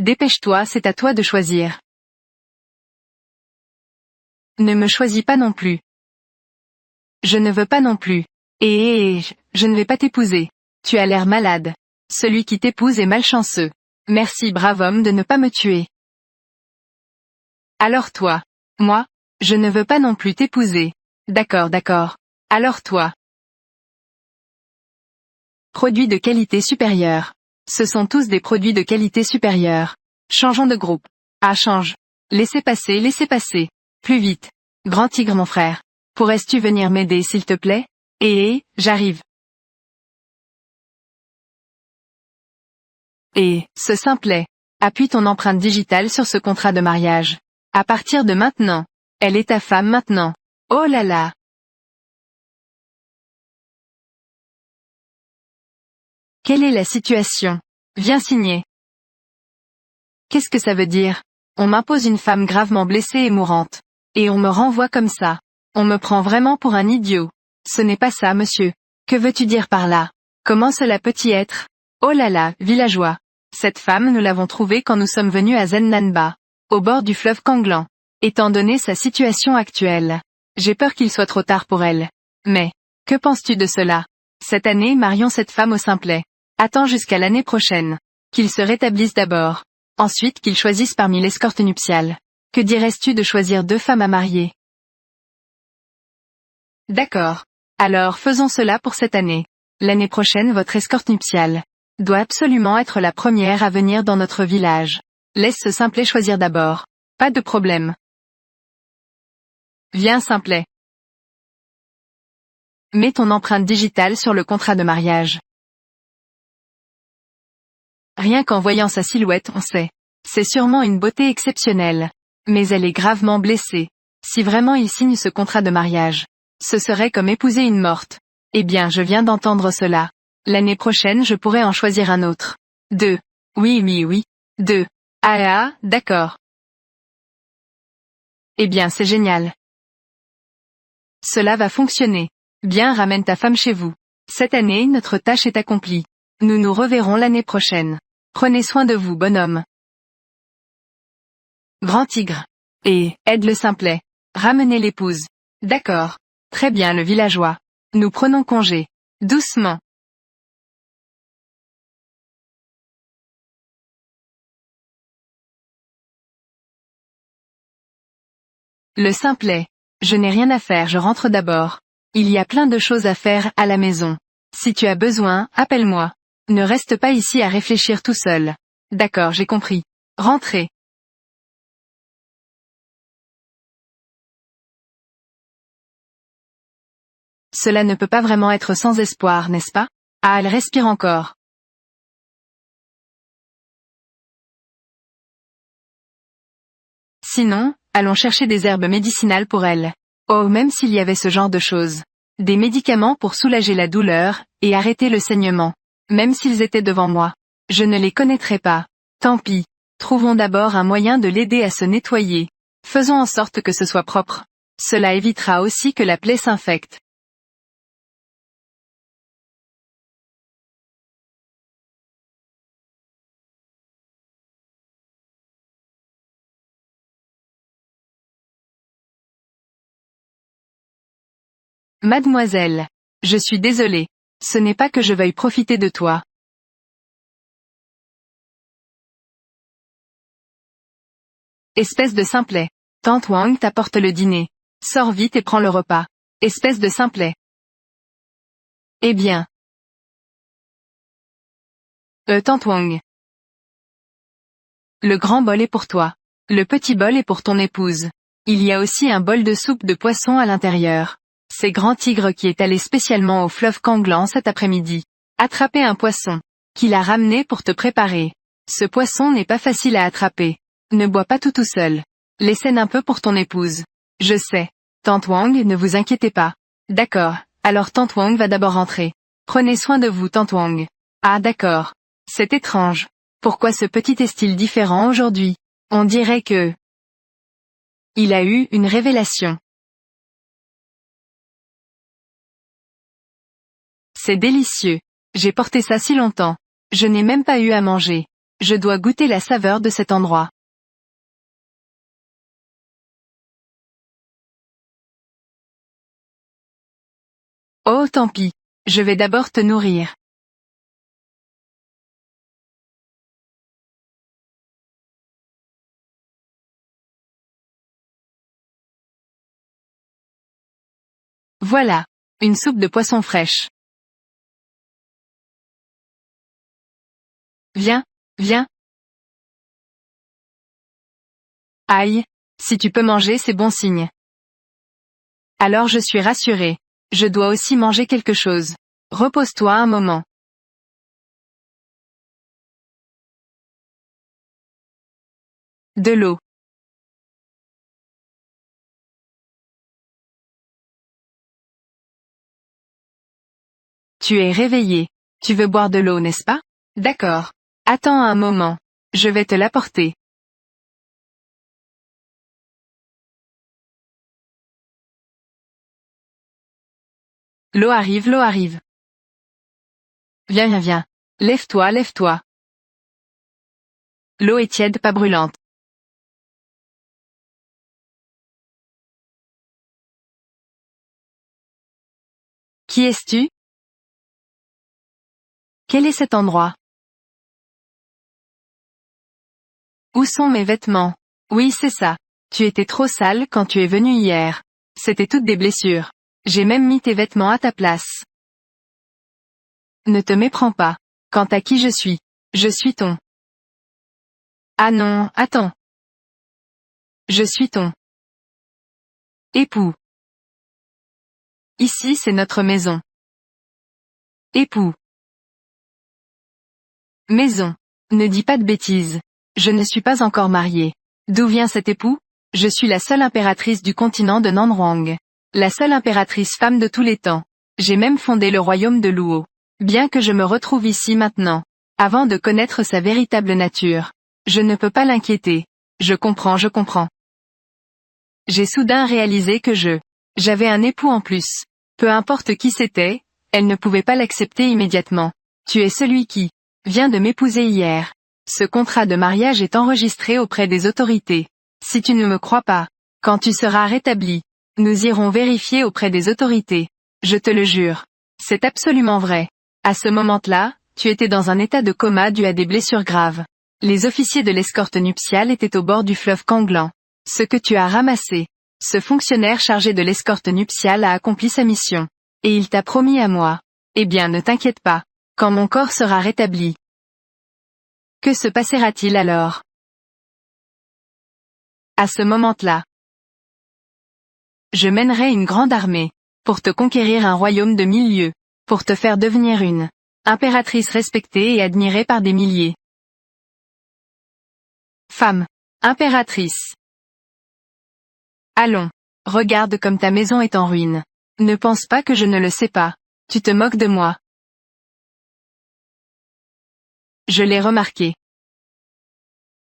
Dépêche-toi, c'est à toi de choisir. Ne me choisis pas non plus. Je ne veux pas non plus. Je ne vais pas t'épouser. Tu as l'air malade. Celui qui t'épouse est malchanceux. Merci brave homme de ne pas me tuer. Alors toi. Moi, je ne veux pas non plus t'épouser. D'accord, d'accord. Alors toi. Produits de qualité supérieure. Ce sont tous des produits de qualité supérieure. Changeons de groupe. Ah change. Laissez passer. Plus vite. Grand tigre mon frère. Pourrais-tu venir m'aider s'il te plaît? J'arrive. Ce simplet. Appuie ton empreinte digitale sur ce contrat de mariage. À partir de maintenant. Elle est ta femme maintenant. Oh là là. Quelle est la situation? Viens signer. Qu'est-ce que ça veut dire? On m'impose une femme gravement blessée et mourante. Et on me renvoie comme ça. On me prend vraiment pour un idiot. Ce n'est pas ça, monsieur. Que veux-tu dire par là? Comment cela peut-y être? Oh là là, villageois. Cette femme nous l'avons trouvée quand nous sommes venus à Zennanba, au bord du fleuve Kanglan. Étant donné sa situation actuelle, j'ai peur qu'il soit trop tard pour elle. Mais, que penses-tu de cela? Cette année marions cette femme au simplet. Attends jusqu'à l'année prochaine. Qu'il se rétablisse d'abord. Ensuite qu'il choisisse parmi l'escorte nuptiale. Que dirais-tu de choisir 2 femmes à marier? D'accord. Alors faisons cela pour cette année. L'année prochaine votre escorte nuptiale doit absolument être la première à venir dans notre village. Laisse ce simplet choisir d'abord. Pas de problème. Viens simplet. Mets ton empreinte digitale sur le contrat de mariage. Rien qu'en voyant sa silhouette on sait. C'est sûrement une beauté exceptionnelle. Mais elle est gravement blessée. Si vraiment il signe ce contrat de mariage, ce serait comme épouser une morte. Eh bien je viens d'entendre cela. L'année prochaine je pourrais en choisir un autre. 2. Oui. 2. D'accord. Eh bien c'est génial. Cela va fonctionner. Bien ramène ta femme chez vous. Cette année notre tâche est accomplie. Nous nous reverrons l'année prochaine. Prenez soin de vous bonhomme. Grand tigre. Aide le simplet. Ramenez l'épouse. D'accord. Très bien le villageois. Nous prenons congé. Doucement. Le simplet. Je n'ai rien à faire, je rentre d'abord. Il y a plein de choses à faire à la maison. Si tu as besoin, appelle-moi. Ne reste pas ici à réfléchir tout seul. D'accord, j'ai compris. Rentrez. Cela ne peut pas vraiment être sans espoir, n'est-ce pas? Ah, elle respire encore. Sinon, allons chercher des herbes médicinales pour elle. Oh, même s'il y avait ce genre de choses. Des médicaments pour soulager la douleur, et arrêter le saignement. Même s'ils étaient devant moi. Je ne les connaîtrais pas. Tant pis. Trouvons d'abord un moyen de l'aider à se nettoyer. Faisons en sorte que ce soit propre. Cela évitera aussi que la plaie s'infecte. Mademoiselle. Je suis désolée. Ce n'est pas que je veuille profiter de toi. Espèce de simplet. Tante Wang t'apporte le dîner. Sors vite et prends le repas. Espèce de simplet. Eh bien. Tante Wang. Le grand bol est pour toi. Le petit bol est pour ton épouse. Il y a aussi un bol de soupe de poisson à l'intérieur. C'est Grand Tigre qui est allé spécialement au fleuve Kanglan cet après-midi. Attraper un poisson. Qu'il a ramené pour te préparer. Ce poisson n'est pas facile à attraper. Ne bois pas tout seul. Laissez un peu pour ton épouse. Je sais. Tante Wang, ne vous inquiétez pas. D'accord, alors Tante Wang va d'abord rentrer. Prenez soin de vous Tante Wang. Ah d'accord. C'est étrange. Pourquoi ce petit est-il différent aujourd'hui? On dirait que... Il a eu une révélation. C'est délicieux. J'ai porté ça si longtemps. Je n'ai même pas eu à manger. Je dois goûter la saveur de cet endroit. Oh tant pis. Je vais d'abord te nourrir. Voilà. Une soupe de poisson fraîche. Viens, viens. Aïe. Si tu peux manger, c'est bon signe. Alors je suis rassurée. Je dois aussi manger quelque chose. Repose-toi un moment. De l'eau. Tu es réveillé. Tu veux boire de l'eau, n'est-ce pas? D'accord. Attends un moment. Je vais te l'apporter. L'eau arrive, l'eau arrive. Viens, viens, viens. Lève-toi, lève-toi. L'eau est tiède, pas brûlante. Qui es-tu? Quel est cet endroit? Où sont mes vêtements? Oui, c'est ça. Tu étais trop sale quand tu es venu hier. C'était toutes des blessures. J'ai même mis tes vêtements à ta place. Ne te méprends pas. Quant à qui je suis ton. Ah non, attends. Je suis ton époux. Ici c'est notre maison. Époux. Maison. Ne dis pas de bêtises. Je ne suis pas encore mariée. D'où vient cet époux? Je suis la seule impératrice du continent de Nanhuang. La seule impératrice femme de tous les temps. J'ai même fondé le royaume de Luo. Bien que je me retrouve ici maintenant. Avant de connaître sa véritable nature. Je ne peux pas l'inquiéter. Je comprends, je comprends. J'ai soudain réalisé que j'avais un époux en plus. Peu importe qui c'était, elle ne pouvait pas l'accepter immédiatement. Tu es celui qui vient de m'épouser hier. Ce contrat de mariage est enregistré auprès des autorités. Si tu ne me crois pas, quand tu seras rétabli, nous irons vérifier auprès des autorités. Je te le jure. C'est absolument vrai. À ce moment-là, tu étais dans un état de coma dû à des blessures graves. Les officiers de l'escorte nuptiale étaient au bord du fleuve Kanglan. Ce que tu as ramassé. Ce fonctionnaire chargé de l'escorte nuptiale a accompli sa mission. Et il t'a promis à moi. Eh bien ne t'inquiète pas. Quand mon corps sera rétabli. Que se passera-t-il alors? À ce moment-là. Je mènerai une grande armée. Pour te conquérir un royaume de 1000 lieues. Pour te faire devenir une impératrice respectée et admirée par des milliers. Femme. Impératrice. Allons. Regarde comme ta maison est en ruine. Ne pense pas que je ne le sais pas. Tu te moques de moi. Je l'ai remarqué.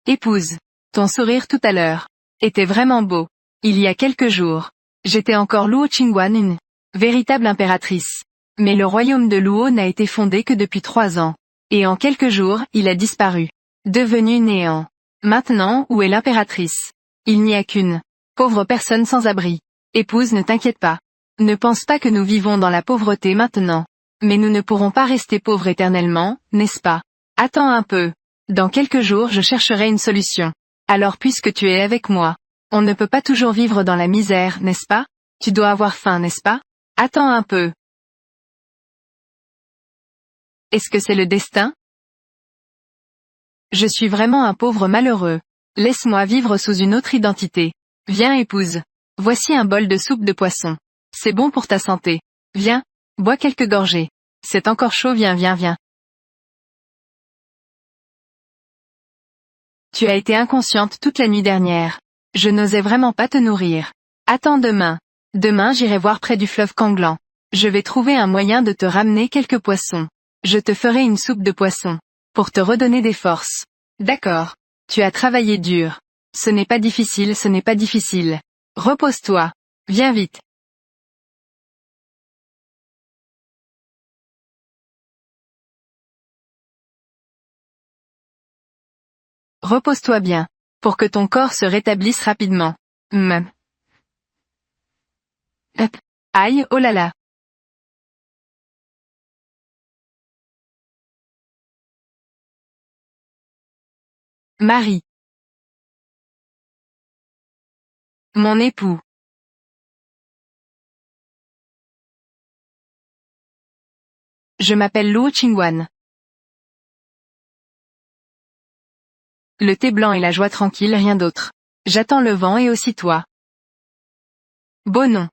Épouse. Ton sourire tout à l'heure était vraiment beau. Il y a quelques jours. J'étais encore Luo Qingguan, une véritable impératrice. Mais le royaume de Luo n'a été fondé que depuis 3 ans. Et en quelques jours, il a disparu. Devenu néant. Maintenant, où est l'impératrice? Il n'y a qu'une pauvre personne sans abri. Épouse, ne t'inquiète pas. Ne pense pas que nous vivons dans la pauvreté maintenant. Mais nous ne pourrons pas rester pauvres éternellement, n'est-ce pas? Attends un peu. Dans quelques jours je chercherai une solution. Alors puisque tu es avec moi, on ne peut pas toujours vivre dans la misère, n'est-ce pas? Tu dois avoir faim, n'est-ce pas? Attends un peu. Est-ce que c'est le destin? Je suis vraiment un pauvre malheureux. Laisse-moi vivre sous une autre identité. Viens épouse. Voici un bol de soupe de poisson. C'est bon pour ta santé. Viens, bois quelques gorgées. C'est encore chaud, viens, viens, viens. Tu as été inconsciente toute la nuit dernière. Je n'osais vraiment pas te nourrir. Attends demain. Demain j'irai voir près du fleuve Kanglan. Je vais trouver un moyen de te ramener quelques poissons. Je te ferai une soupe de poisson. Pour te redonner des forces. D'accord. Tu as travaillé dur. Ce n'est pas difficile, ce n'est pas difficile. Repose-toi. Viens vite. Repose-toi bien. Pour que ton corps se rétablisse rapidement. Hop. Aïe, oh là là. Marie. Mon époux. Je m'appelle Luo Qingwan. Le thé blanc et la joie tranquille, rien d'autre. J'attends le vent et aussi toi. Beau nom.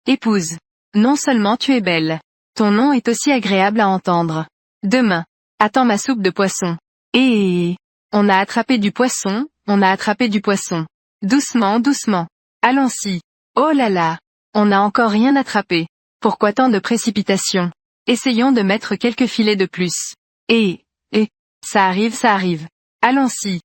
Épouse. Non seulement tu es belle. Ton nom est aussi agréable à entendre. Demain. Attends ma soupe de poisson. On a attrapé du poisson, on a attrapé du poisson. Doucement, doucement. Allons-y. Oh là là. On n'a encore rien attrapé. Pourquoi tant de précipitation? Essayons de mettre quelques filets de plus. Ça arrive, ça arrive. Allons-y.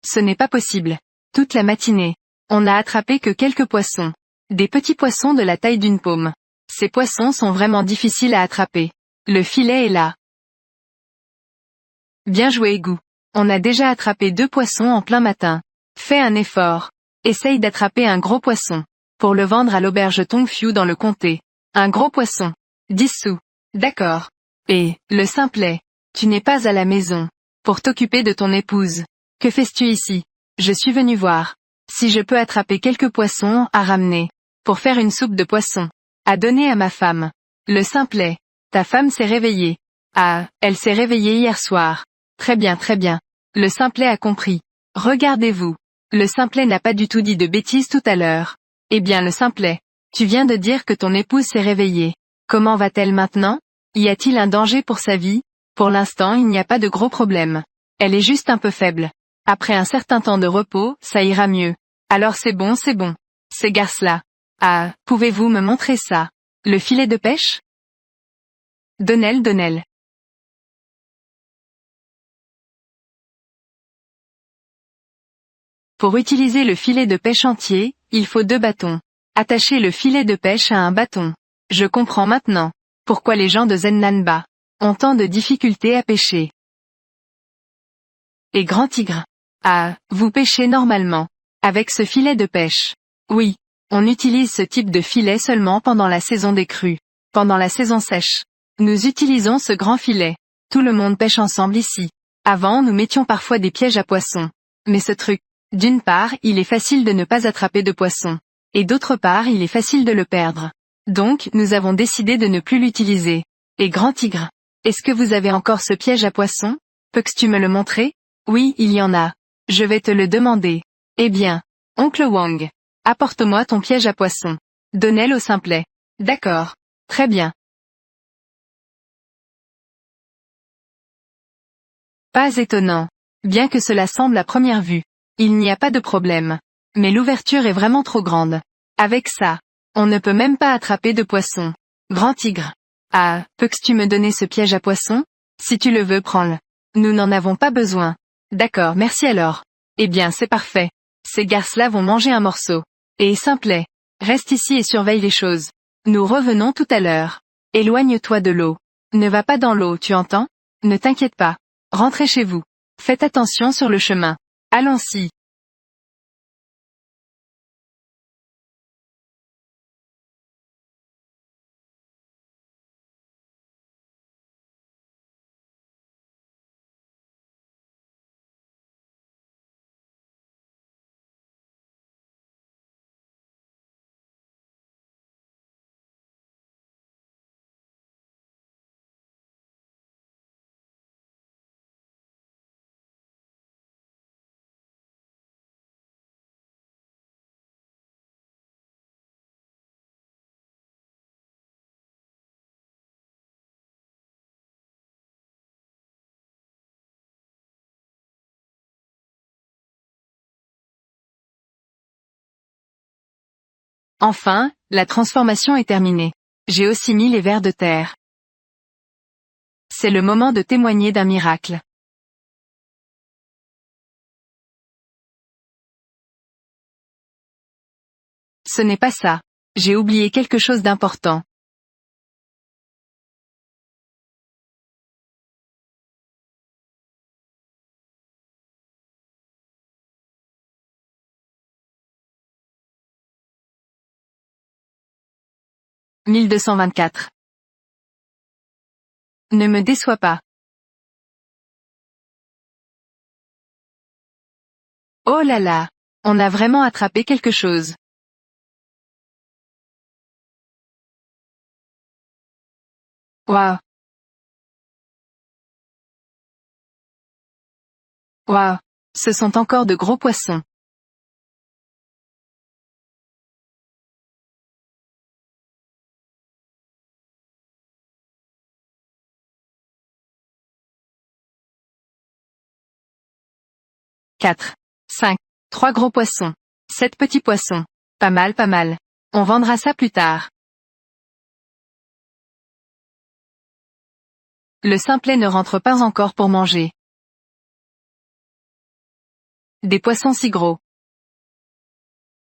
Ce n'est pas possible. Toute la matinée. On n'a attrapé que quelques poissons. Des petits poissons de la taille d'une paume. Ces poissons sont vraiment difficiles à attraper. Le filet est là. Bien joué, Gu. On a déjà attrapé 2 poissons en plein matin. Fais un effort. Essaye d'attraper un gros poisson. Pour le vendre à l'auberge Tongfiu dans le comté. Un gros poisson. 10 sous. D'accord. Et, le simplet. Tu n'es pas à la maison. Pour t'occuper de ton épouse. Que fais-tu ici? Je suis venu voir. Si je peux attraper quelques poissons à ramener. Pour faire une soupe de poisson. À donner à ma femme. Le simplet. Ta femme s'est réveillée. Ah, elle s'est réveillée hier soir. Très bien, très bien. Le simplet a compris. Regardez-vous. Le simplet n'a pas du tout dit de bêtises tout à l'heure. Eh bien le simplet. Tu viens de dire que ton épouse s'est réveillée. Comment va-t-elle maintenant? Y a-t-il un danger pour sa vie? Pour l'instant il n'y a pas de gros problème. Elle est juste un peu faible. Après un certain temps de repos, ça ira mieux. Alors c'est bon, c'est bon. C'est garce-là. Ah, pouvez-vous me montrer ça? Le filet de pêche? Donnel. Pour utiliser le filet de pêche entier, il faut 2 bâtons. Attacher le filet de pêche à un bâton. Je comprends maintenant. Pourquoi les gens de Zennanba ont tant de difficultés à pêcher. Et grand tigre. Ah, vous pêchez normalement. Avec ce filet de pêche. Oui. On utilise ce type de filet seulement pendant la saison des crues. Pendant la saison sèche. Nous utilisons ce grand filet. Tout le monde pêche ensemble ici. Avant nous mettions parfois des pièges à poissons. Mais ce truc. D'une part, il est facile de ne pas attraper de poisson. Et d'autre part, il est facile de le perdre. Donc, nous avons décidé de ne plus l'utiliser. Et grand tigre. Est-ce que vous avez encore ce piège à poisson? Peux-tu me le montrer? Oui, il y en a. Je vais te le demander. Eh bien. Oncle Wang. Apporte-moi ton piège à poisson. Donnel au simplet. D'accord. Très bien. Pas étonnant. Bien que cela semble à première vue. Il n'y a pas de problème. Mais l'ouverture est vraiment trop grande. Avec ça, on ne peut même pas attraper de poisson. Grand tigre. Ah, peux-tu me donner ce piège à poisson? Si tu le veux, prends-le. Nous n'en avons pas besoin. D'accord, merci alors. Eh bien, c'est parfait. Ces garces-là vont manger un morceau. Et simplet. Reste ici et surveille les choses. Nous revenons tout à l'heure. Éloigne-toi de l'eau. Ne va pas dans l'eau, tu entends? Ne t'inquiète pas. Rentrez chez vous. Faites attention sur le chemin. Allons-y. Enfin, la transformation est terminée. J'ai aussi mis les vers de terre. C'est le moment de témoigner d'un miracle. Ce n'est pas ça. J'ai oublié quelque chose d'important. 1224. Ne me déçois pas. Oh là là! On a vraiment attrapé quelque chose. Waouh! Waouh! Ce sont encore de gros poissons. Quatre, 5, 3 gros poissons. 7 petits poissons. Pas mal, pas mal. On vendra ça plus tard. Le simplet ne rentre pas encore pour manger. Des poissons si gros.